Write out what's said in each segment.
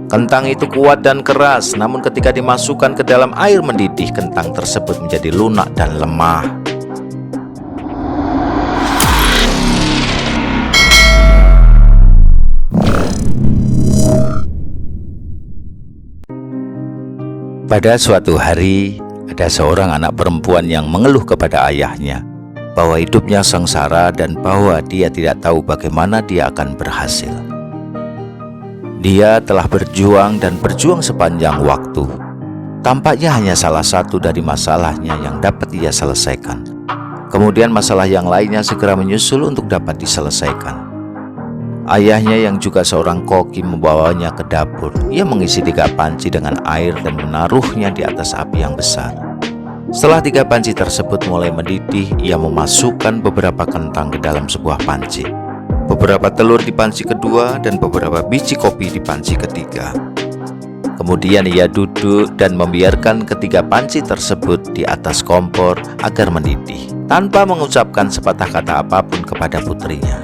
Kentang itu kuat dan keras, namun ketika dimasukkan ke dalam air mendidih, kentang tersebut menjadi lunak dan lemah. Pada suatu hari, ada seorang anak perempuan yang mengeluh kepada ayahnya bahwa hidupnya sengsara dan bahwa dia tidak tahu bagaimana dia akan berhasil. Dia telah berjuang dan berjuang sepanjang waktu. Tampaknya hanya salah satu dari masalahnya yang dapat ia selesaikan. Kemudian masalah yang lainnya segera menyusul untuk dapat diselesaikan. Ayahnya yang juga seorang koki membawanya ke dapur. Ia mengisi 3 panci dengan air dan menaruhnya di atas api yang besar. Setelah 3 panci tersebut mulai mendidih, ia memasukkan beberapa kentang ke dalam sebuah panci, beberapa telur di panci kedua, dan beberapa biji kopi di panci ketiga. Kemudian ia duduk dan membiarkan ketiga panci tersebut di atas kompor agar mendidih, tanpa mengucapkan sepatah kata apapun kepada putrinya.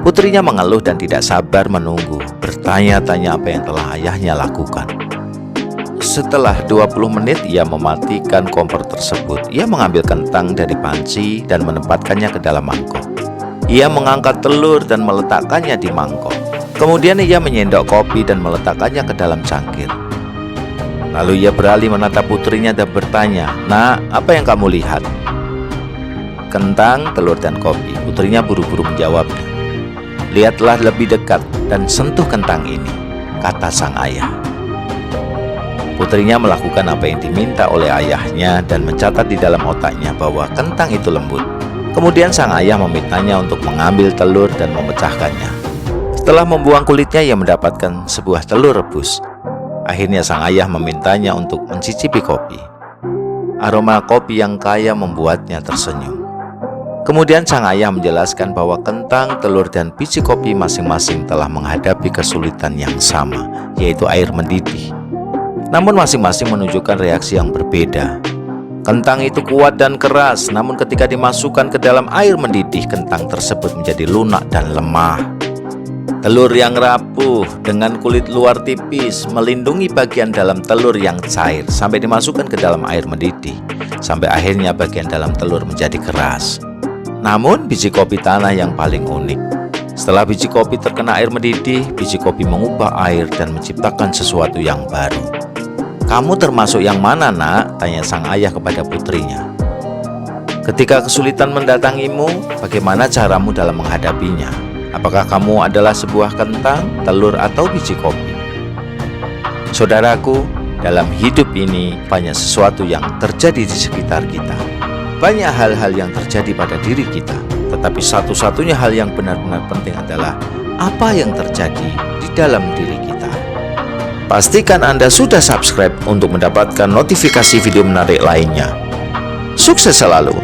Putrinya mengeluh dan tidak sabar menunggu, bertanya-tanya apa yang telah ayahnya lakukan. Setelah 20 menit ia mematikan kompor tersebut. Ia mengambil kentang dari panci dan menempatkannya ke dalam mangkok. Ia mengangkat telur dan meletakkannya di mangkok. Kemudian ia menyendok kopi dan meletakkannya ke dalam cangkir. Lalu ia beralih menatap putrinya dan bertanya, "Nak, apa yang kamu lihat?" "Kentang, telur, dan kopi," putrinya buru-buru menjawabnya. "Lihatlah lebih dekat dan sentuh kentang ini," kata sang ayah. Putrinya melakukan apa yang diminta oleh ayahnya dan mencatat di dalam otaknya bahwa kentang itu lembut. Kemudian sang ayah memintanya untuk mengambil telur dan memecahkannya. Setelah membuang kulitnya, ia mendapatkan sebuah telur rebus. Akhirnya sang ayah memintanya untuk mencicipi kopi. Aroma kopi yang kaya membuatnya tersenyum. Kemudian sang ayah menjelaskan bahwa kentang, telur, dan biji kopi masing-masing telah menghadapi kesulitan yang sama, yaitu air mendidih. Namun masing-masing menunjukkan reaksi yang berbeda. Kentang itu kuat dan keras, namun ketika dimasukkan ke dalam air mendidih, kentang tersebut menjadi lunak dan lemah. Telur yang rapuh dengan kulit luar tipis melindungi bagian dalam telur yang cair sampai dimasukkan ke dalam air mendidih, sampai akhirnya bagian dalam telur menjadi keras. Namun biji kopi tanah yang paling unik. Setelah biji kopi terkena air mendidih, biji kopi mengubah air dan menciptakan sesuatu yang baru. "Kamu termasuk yang mana, Nak?" tanya sang ayah kepada putrinya. "Ketika kesulitan mendatangimu, bagaimana caramu dalam menghadapinya? Apakah kamu adalah sebuah kentang, telur, atau biji kopi?" Saudaraku, dalam hidup ini banyak sesuatu yang terjadi di sekitar kita. Banyak hal-hal yang terjadi pada diri kita, tetapi satu-satunya hal yang benar-benar penting adalah apa yang terjadi di dalam diri kita. Pastikan Anda sudah subscribe untuk mendapatkan notifikasi video menarik lainnya. Sukses selalu!